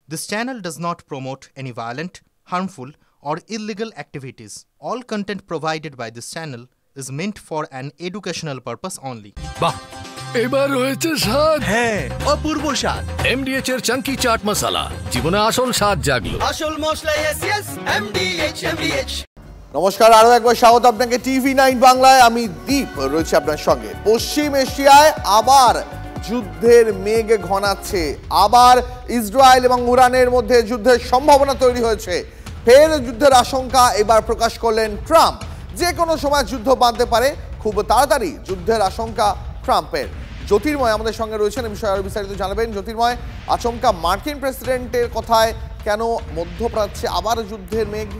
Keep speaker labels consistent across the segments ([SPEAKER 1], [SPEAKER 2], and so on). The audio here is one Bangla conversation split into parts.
[SPEAKER 1] This channel does not promote any violent, harmful, or illegal activities. All content provided by this channel is meant for an educational purpose only.
[SPEAKER 2] বাহ, এবার হয়েছে স্বাদ।
[SPEAKER 3] হ্যাঁ, অপূর্ব স্বাদ।
[SPEAKER 2] MDH এর চাঙ্কি চাট মশলা, জীবনে আসল স্বাদ জাগলো।
[SPEAKER 3] আসল মশলা yes MDH।
[SPEAKER 4] নমস্কার, আরো একবার স্বাগত আপনাকে TV9 বাংলায়। আমি দীপ রয়েছে আপনার সঙ্গে। পশ্চিম এশিয়ায় আবার যুদ্ধের মেঘ ঘনাচ্ছে। আবার ইসরায়েল এবং ইরানের মধ্যে যুদ্ধের সম্ভাবনা তৈরি হয়েছে। ফের যুদ্ধের আশঙ্কা এবার প্রকাশ করলেন ট্রাম্প। যে কোনো সময় যুদ্ধ বাঁধতে পারে, খুব তাড়াতাড়ি যুদ্ধের আশঙ্কা ট্রাম্পের। জ্যোতির্ময় আমাদের সঙ্গে রয়েছেন, এই বিষয়ে আরো বিস্তারিত জানাবেন। জ্যোতির্ময়, আচমকা মার্কিন প্রেসিডেন্টের কথায় কেন মধ্যপ্রাচ্যে আবার যুদ্ধের মেঘ?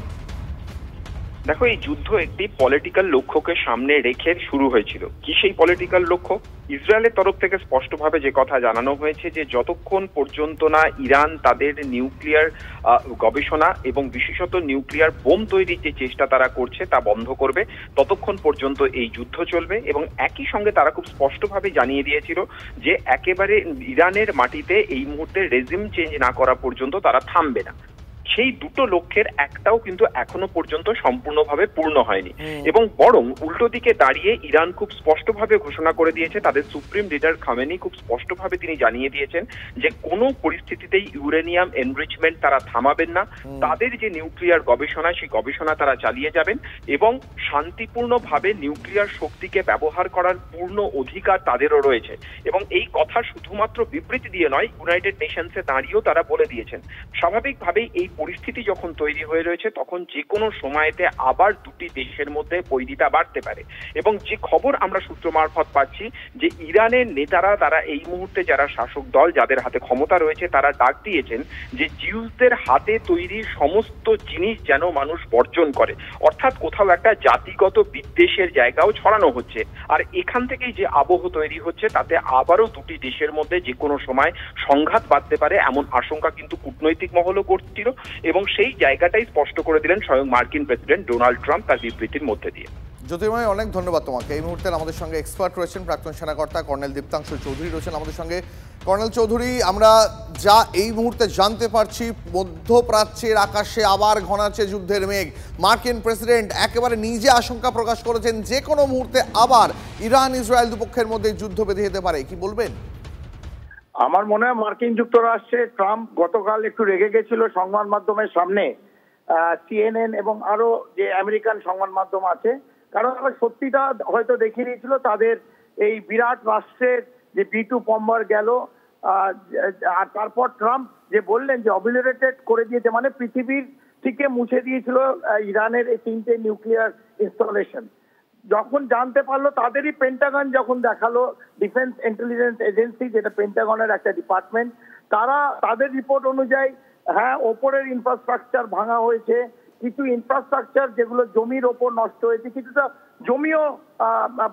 [SPEAKER 5] দেখো, এই যুদ্ধ একটি পলিটিক্যাল লক্ষ্যকে সামনে রেখে শুরু হয়েছিল। কি সেই পলিটিক্যাল লক্ষ্য? ইসরায়েলের তরফ থেকে স্পষ্টভাবে যে কথা জানানো হয়েছে যে যতক্ষণ পর্যন্ত না ইরান তাদের নিউক্লিয়ার গবেষণা এবং বিশেষত নিউক্লিয়ার বোম তৈরির যে চেষ্টা তারা করছে তা বন্ধ করবে, ততক্ষণ পর্যন্ত এই যুদ্ধ চলবে। এবং একই সঙ্গে তারা খুব স্পষ্টভাবে জানিয়ে দিয়েছিল যে একেবারে ইরানের মাটিতে এই মুহূর্তে রেজিম চেঞ্জ না করা পর্যন্ত তারা থামবে না। সেই দুটো লক্ষ্যের একটাও কিন্তু এখনো পর্যন্ত সম্পূর্ণভাবে পূর্ণ হয়নি, এবং বরং উল্টো দিকে দাঁড়িয়ে ইরান খুব স্পষ্টভাবে ঘোষণা করে দিয়েছে, তাদের সুপ্রিম লিডার খামেনি খুব স্পষ্টভাবে তিনি জানিয়ে দিয়েছেন যে কোনো পরিস্থিতিতেই ইউরেনিয়াম এনরিচমেন্ট তারা থামাবেন না। তাদের যে নিউক্লিয়ার গবেষণা, সেই গবেষণা তারা চালিয়ে যাবেন এবং শান্তিপূর্ণভাবে নিউক্লিয়ার শক্তিকে ব্যবহার করার পূর্ণ অধিকার তাদেরও রয়েছে। এবং এই কথা শুধুমাত্র বিবৃতি দিয়ে নয়, ইউনাইটেড নেশনসে দাঁড়িয়েও তারা বলে দিয়েছেন। স্বাভাবিকভাবেই এই পরিস্থিতি যখন তৈরি হয়ে রয়েছে, তখন যে কোনো সময়তে আবার দুটি দেশের মধ্যে বৈরিতা বাড়তে পারে। এবং যে খবর আমরা সূত্র মারফত পাচ্ছি যে ইরানের নেতারা, তারা এই মুহূর্তে যারা শাসক দল, যাদের হাতে ক্ষমতা রয়েছে, তারা ডাক দিয়েছেন যে জিউসদের হাতে তৈরি সমস্ত জিনিস যেন মানুষ বর্জন করে। অর্থাৎ কোথাও একটা জাতিগত বিদ্বেষের জায়গাও ছড়ানো হচ্ছে। আর এখান থেকেই যে আবহ তৈরি হচ্ছে, তাতে আবারও দুটি দেশের মধ্যে যে কোনো সময় সংঘাত বাঁধতে পারে এমন আশঙ্কা কিন্তু কূটনৈতিক মহলও করছিল। এবং সেই জায়গাটাই স্পষ্ট করে দিলেন স্বয়ং মার্কিন প্রেসিডেন্ট ডোনাল্ড ট্রাম্প তার বিবৃতির মধ্যে দিয়ে।
[SPEAKER 4] জ্যোতির্ময়, অনেক ধন্যবাদ তোমাকে। এই মুহূর্তে আমাদের সঙ্গে এক্সপার্ট রয়েছেন, প্রাক্তন সেনাকর্তা কর্নেল দীপ্তাংশু চৌধুরী রয়েছেন আমাদের সঙ্গে। কর্নেল চৌধুরী, আমরা যা এই মুহূর্তে জানতে পারছি, মধ্যপ্রাচ্যের আকাশে আবার ঘনাচ্ছে যুদ্ধের মেঘ। মার্কিন প্রেসিডেন্ট একেবারে নিজে আশঙ্কা প্রকাশ করেছেন যে কোনো মুহূর্তে আবার ইরান ইসরায়েল দুপক্ষের মধ্যে যুদ্ধ বেঁধে যেতে পারে। কি বলবেন?
[SPEAKER 6] আমার মনে হয় মার্কিন যুক্তরাষ্ট্রে ট্রাম্প গতকাল একটু রেগে গেছিল সংবাদ মাধ্যমের সামনে, CNN এবং আরো যে আমেরিকান সংবাদ মাধ্যম আছে, কারণ আবার সত্যিটা হয়তো দেখিয়ে দিয়েছিল তাদের এই বিরাট রাষ্ট্রের যে B2 বম্বার গেল। আর তারপর ট্রাম্প যে বললেন যে অবিলিটেড করে দিয়েছে, মানে পৃথিবীর থেকে মুছে দিয়েছিল ইরানের এই 3টে নিউক্লিয়ার ইনস্টলেশন। যখন জানতে পারলো, তাদেরই পেন্টাগন যখন দেখালো, ডিফেন্স ইন্টেলিজেন্স এজেন্সি, যেটা পেন্টাগনের একটা ডিপার্টমেন্ট, তারা তাদের রিপোর্ট অনুযায়ী হ্যাঁ, ওপরের ইনফ্রাস্ট্রাকচার ভাঙা হয়েছে, কিছু ইনফ্রাস্ট্রাকচার যেগুলো জমির ওপর নষ্ট হয়েছে, কিছুটা জমিও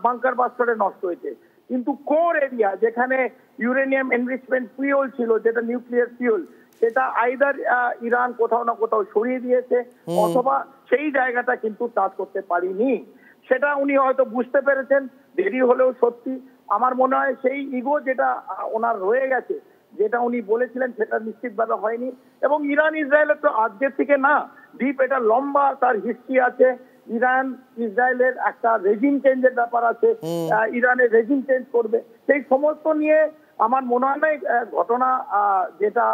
[SPEAKER 6] বাংকার বাস্টারে নষ্ট হয়েছে। কিন্তু কোর এরিয়া যেখানে ইউরেনিয়াম এনরিচমেন্ট ফিউল ছিল, যেটা নিউক্লিয়ার ফিউল, সেটা আইদার ইরান কোথাও না কোথাও সরিয়ে দিয়েছে, অথবা সেই জায়গাটা কিন্তু টাচ করতে পারিনি। সেটা উনি হয়তো বুঝতে পেরেছেন, দেরি হলেও সত্যি। আমার মনে হয় সেই ইগো যেটা ওনার রয়ে গেছে, যেটা উনি বলেছিলেন, সেটা নিশ্চিতভাবে হয়নি। এবং ইরান ইসরায়েলের তো আজকের থেকে না, দ্বীপ, এটা লম্বা তার হিস্ট্রি আছে। ইরান ইসরায়েলের একটা রেজিম চেঞ্জের ব্যাপার আছে, ইরানের রেজিম চেঞ্জ করবে, সেই সমস্ত নিয়ে আমার মনে হয় না ঘটনা যেটা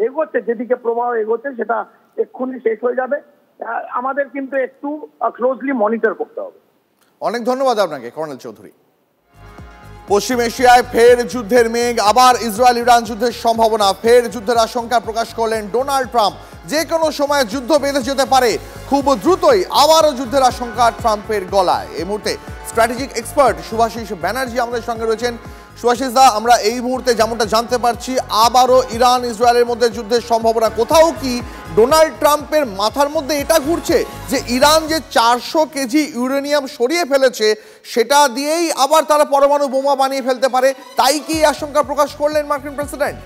[SPEAKER 6] এগোচ্ছে, যেদিকে প্রবাহ এগোচ্ছে, সেটা এক্ষুনি শেষ হয়ে যাবে। আমাদের কিন্তু একটু ক্লোজলি মনিটর করতে হবে।
[SPEAKER 4] অনেক ধন্যবাদ আপনাকে কর্নেল চৌধুরী। পশ্চিম এশিয়ায় ফের যুদ্ধের মেঘ, আবার ইসরায়েল ইরান যুদ্ধের সম্ভাবনা, ফের যুদ্ধের আশঙ্কা প্রকাশ করলেন ডোনাল্ড ট্রাম্প। যে কোনো সময় যুদ্ধ বেঁধে যেতে পারে, খুব দ্রুতই আবারও যুদ্ধের আশঙ্কা ট্রাম্পের গলায়। এই মুহূর্তে স্ট্র্যাটেজিক এক্সপার্ট শুভাশিস ব্যানার্জি আমাদের সঙ্গে রয়েছেন। শুভাশিস দা, আমরা এই মুহূর্তে যেমনটা জানতে পারছি, আবারও ইরান ইসরায়েলের মধ্যে যুদ্ধের সম্ভাবনা। কোথাও কি ডোনাল্ড ট্রাম্পের মাথার মধ্যে এটা ঘুরছে যে ইরান যে 400 কেজি ইউরেনিয়াম সরিয়ে ফেলেছে, সেটা দিয়েই আবার তারা পরমাণু বোমা বানিয়ে ফেলতে পারে? তাই কি আশঙ্কা প্রকাশ করলেন মার্কিন প্রেসিডেন্ট?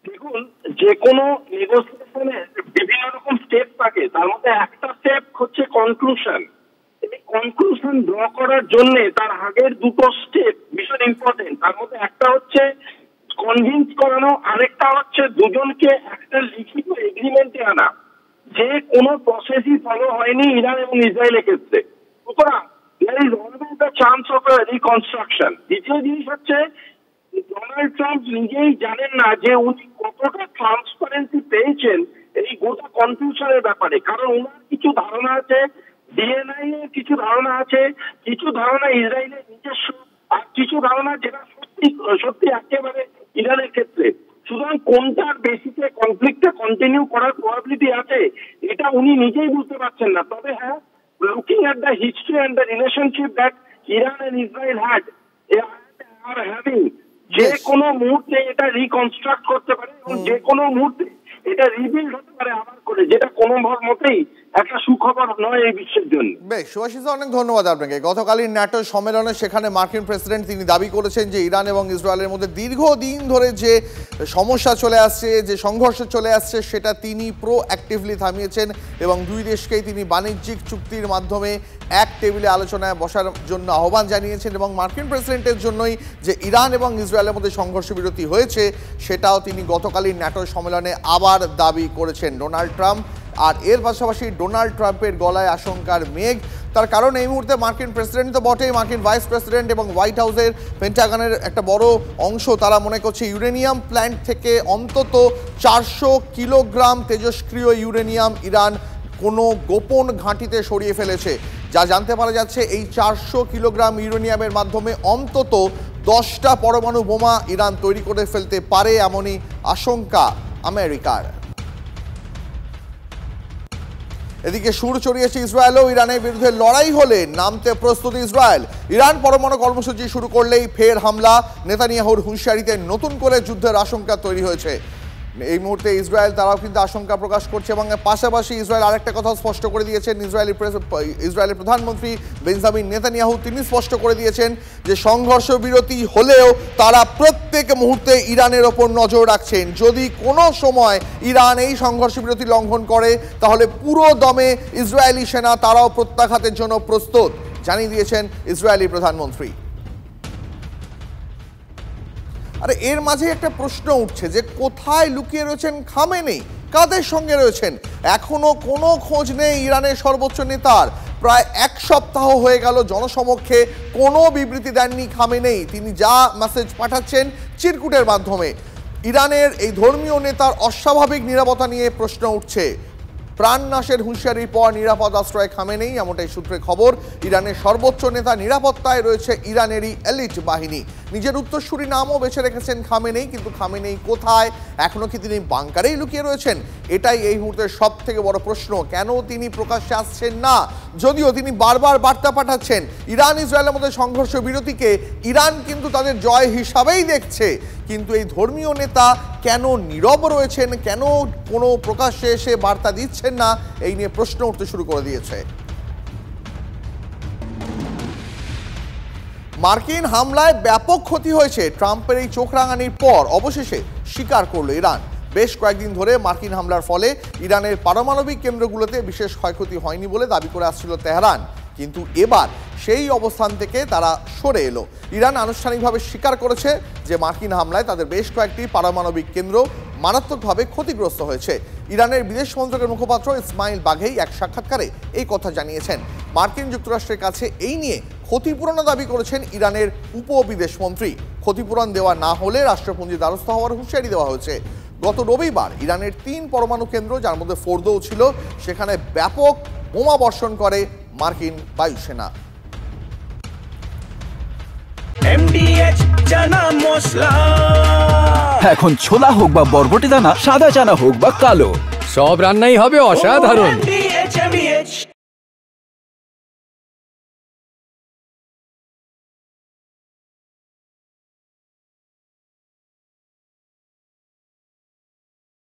[SPEAKER 7] দেখুন, যে কোনো নেগোসিয়েশনে বিভিন্ন রকম স্টেপ থাকে, তার মধ্যে একটা স্টেপ হচ্ছে কনক্লুশন। এই কনক্লুশন ড্র করার জন্য তার আগের দুটো স্টেপ ভীষণ ইম্পর্টেন্ট। তার মধ্যে একটা হচ্ছে কনভিন্স করানো, আরেকটা হচ্ছে দুজনকে একটা লিখিত এগ্রিমেন্টে আনা যে কোনো প্রসেসই ফলো হয়নি ইরান এবং ইসরায়েলের ক্ষেত্রে। সুতরাং there is always the chance of a reconstruction. দ্বিতীয় জিনিস হচ্ছে ডোনাল্ড ট্রাম্প নিজেই জানেন না যে উনি কতটা ট্রান্সপারেন্সি পেয়েছেন এই গোটা কনফিউশনের ব্যাপারে, কারণ ওনার কিছু ধারণা আছে, ডিএনআই এর কিছু ধারণা আছে, কিছু ধারণা ইসরায়েলের নিজস্ব, আর কিছু ধারণা যেটা সত্যি একেবারে ইরানের ক্ষেত্রে। সুতরাং কোনটার বেসিসে কনফ্লিক্টটা কন্টিনিউ করার প্রবাবিলিটি আছে এটা উনি নিজেই বুঝতে পারছেন না। তবে হ্যাঁ, looking at the history and the relationship that Iran and Israel had আর হ্যাভিং, যে কোনো মুহূর্তে এটা রিকনস্ট্রাক্ট করতে পারে এবং যে কোনো মুহূর্তে এটা রিবিল্ড হতে পারে আবার করে, যেটা কোনো মতেই একটা সুখবর নয় এই বিশ্বের জন্য।
[SPEAKER 4] বেশ, সুভাষিস অনেক ধন্যবাদ আপনাকে। গতকালই ন্যাটো সম্মেলনে সেখানে মার্কিন প্রেসিডেন্ট তিনি দাবি করেছেন যে ইরান এবং ইসরায়েলের মধ্যে দীর্ঘদিন ধরে যে সমস্যা চলে আসছে, যে সংঘর্ষ চলে আসছে, সেটা তিনি প্রোঅ্যাক্টিভলি থামিয়েছেন এবং দুই দেশকেই তিনি বাণিজ্যিক চুক্তির মাধ্যমে এক টেবিলে আলোচনায় বসার জন্য আহ্বান জানিয়েছেন এবং মার্কিন প্রেসিডেন্টের জন্যই যে ইরান এবং ইসরায়েলের মধ্যে সংঘর্ষ বিরতি হয়েছে সেটাও তিনি গতকালই ন্যাটো সম্মেলনে আবার দাবি করেছেন ডোনাল্ড ট্রাম্প। আর এর পাশাপাশি ডোনাল্ড ট্রাম্পের গলায় আশঙ্কার মেঘ, তার কারণ এই মুহূর্তে মার্কিন প্রেসিডেন্ট তো বটেই, মার্কিন ভাইস প্রেসিডেন্ট এবং হোয়াইট হাউসের পেন্টাগনের একটা বড় অংশ তারা মনে করছে ইউরেনিয়াম প্ল্যান্ট থেকে অন্তত 400 কিলোগ্রাম তেজস্ক্রিয় ইউরেনিয়াম ইরান কোনো গোপন ঘাঁটিতে সরিয়ে ফেলেছে। যা জানতে পারা যাচ্ছে এই 400 কিলোগ্রাম ইউরেনিয়ামের মাধ্যমে অন্তত 10টা পরমাণু বোমা ইরান তৈরি করে ফেলতে পারে, এমনই আশঙ্কা আমেরিকার। এদিকে সুর চড়িয়েছে ইসরায়েলও। ইরানের বিরুদ্ধে লড়াই হলে নামতে প্রস্তুত ইসরায়েল। ইরান পরমাণু কর্মসূচি শুরু করলেই ফের হামলা। নেতানিয়াহুর হুঁশিয়ারিতে নতুন করে যুদ্ধের আশঙ্কা তৈরি হয়েছে। এই মুহূর্তে ইসরায়েল তারাও কিন্তু আশঙ্কা প্রকাশ করছে এবং পাশাপাশি ইসরায়েল আরেকটা কথা স্পষ্ট করে দিয়েছেন ইসরায়েলের প্রধানমন্ত্রী বেঞ্জামিন নেতানিয়াহু। তিনি স্পষ্ট করে দিয়েছেন যে সংঘর্ষ বিরতি হলেও তারা প্রত্যেক মুহূর্তে ইরানের ওপর নজর রাখছেন। যদি কোনো সময় ইরান এই সংঘর্ষ বিরতি লঙ্ঘন করে তাহলে পুরো দমে ইসরায়েলি সেনা তারাও প্রত্যাঘাতের জন্য প্রস্তুত, জানিয়ে দিয়েছেন ইসরায়েলি প্রধানমন্ত্রী। আরে এর মাঝে একটা প্রশ্ন উঠছে যে কোথায় লুকিয়ে রয়েছেন খামেনি, কাদের সঙ্গে রয়েছেন? এখনো কোনো খোঁজ নেই ইরানের সর্বোচ্চ নেতার। প্রায় এক সপ্তাহ হয়ে গেল জনসমক্ষে কোনো বিবৃতি দেননি খামেনি। তিনি যা মেসেজ পাঠাচ্ছেন চিরকুটের মাধ্যমে। ইরানের এই ধর্মীয় নেতার অস্বাভাবিক নিরাপত্তা নিয়ে প্রশ্ন উঠছে। প্রাণনাশের হুঁশিয়ারির পর নিরাপদ আশ্রয় খামেনি, এমনটাই সূত্রে খবর। ইরানের সর্বোচ্চ নেতা নিরাপত্তায় রয়েছে ইরানেরই এলিট বাহিনী। নিজের উত্তরসূরি নামও বেছে রেখেছেন খামেনি, কিন্তু খামেনি কোথায়? এখনো কি তিনি বাংকারেই লুকিয়ে রয়েছেন? এটাই এই মুহূর্তের সব থেকে বড় প্রশ্ন। কেন তিনি প্রকাশ্যে আসছেন না? যদিও তিনি বারবার বার্তা পাঠাচ্ছেন ইরান ইসরায়েলের মধ্যে সংঘর্ষ বিরতিকে ইরান কিন্তু তাদের জয় হিসাবেই দেখছে, কিন্তু এই ধর্মীয় নেতা কেন নীরব রয়েছেন, কেন কোনো প্রকাশ্যে এসে বার্তা দিচ্ছেন না, এই নিয়ে প্রশ্ন উঠতে শুরু করে দিয়েছে। মার্কিন হামলায় ব্যাপক ক্ষতি হয়েছে ট্রাম্পের এই চোখ রাঙানির পর অবশেষে স্বীকার করল ইরান। বেশ কয়েকদিন ধরে মার্কিন হামলার ফলে ইরানের পারমাণবিক কেন্দ্রগুলোতে বিশেষ ক্ষয়ক্ষতি হয়নি বলে দাবি করে আসছিল তেহরান, কিন্তু এবার সেই অবস্থান থেকে তারা সরে এলো। ইরান আনুষ্ঠানিকভাবে স্বীকার করেছে যে মার্কিন হামলায় তাদের বেশ কয়েকটি পারমাণবিক কেন্দ্র মারাত্মকভাবে ক্ষতিগ্রস্ত হয়েছে। ইরানের বিদেশ মন্ত্রকের মুখপাত্র ইসমাইল বাঘেই এক সাক্ষাৎকারে এই কথা জানিয়েছেন। মার্কিন যুক্তরাষ্ট্রের কাছে এই নিয়ে ক্ষতিপূরণও দাবি করেছেন ইরানের উপবিদেশমন্ত্রী। ক্ষতিপূরণ দেওয়া না হলে রাষ্ট্রপুঞ্জি দ্বারস্থ হওয়ার হুঁশিয়ারি দেওয়া হয়েছে। গত রবিবার ইরানের 3 পরমাণু কেন্দ্র, যার মধ্যে ফোর্দোও ছিল, সেখানে ব্যাপক বোমা বর্ষণ করে মার্কিন বায়ুসেনা।
[SPEAKER 3] MDH চানা মশলা,
[SPEAKER 8] এখন ছোলা হোক বা বরবটি দানা, সাদা চানা হোক বা কালো,
[SPEAKER 2] সব রান্নাই হবে অসাধারণ।